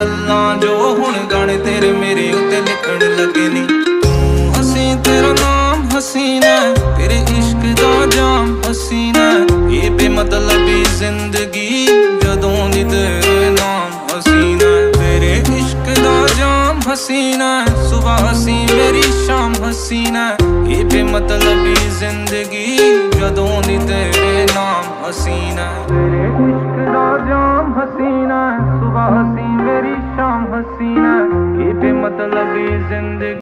ਗੱਲਾਂ ਜੋ ਹੁਣ ਗਾਣੇ ਤੇਰੇ ਮੇਰੇ ਉੱਤੇ ਲਿਖਣ ਲੱਗੇ ਨੀ। ਤੂੰ ਹਸੀਂ ਤੇਰਾ ਨਾਮ ਹਸੀਨਾ, ਤੇਰੇ ਇਸ਼ਕ ਦਾ ਜਾਮ ਹਸੀਨਾ। ਇਹ ਬੇਮਤਲਬੀ ਜ਼ਿੰਦਗੀ ਜਦੋਂ ਦੀ ਤੇਰੇ ਨਾਮ ਹਸੀਨਾ। ਤੇਰੇ ਇਸ਼ਕ ਦਾ ਜਾਮ ਹਸੀਨਾ, ਸੁਬਹ ਹਸੀ ਮੇਰੀ ਸ਼ਾਮ ਹਸੀਨਾ। ਇਹ ਬੇਮਤਲਬੀ ਜ਼ਿੰਦਗੀ ਜਦੋਂ ਦੀ ਤੇਰੇ ਨਾਮ ਹਸੀਨਾ। ਤੇਰੇ ਇਸ਼ਕ ਦਾ ਜਾਮ ਹਸੀਨਾ, ਸੁਬਹ ਹਸੀ ਮੇਰੀ ਸ਼ਾਮ ਹਸੀਨਾ। ਇਹ ਬੇਮਤਲਬੀ ਜ਼ਿੰਦਗੀ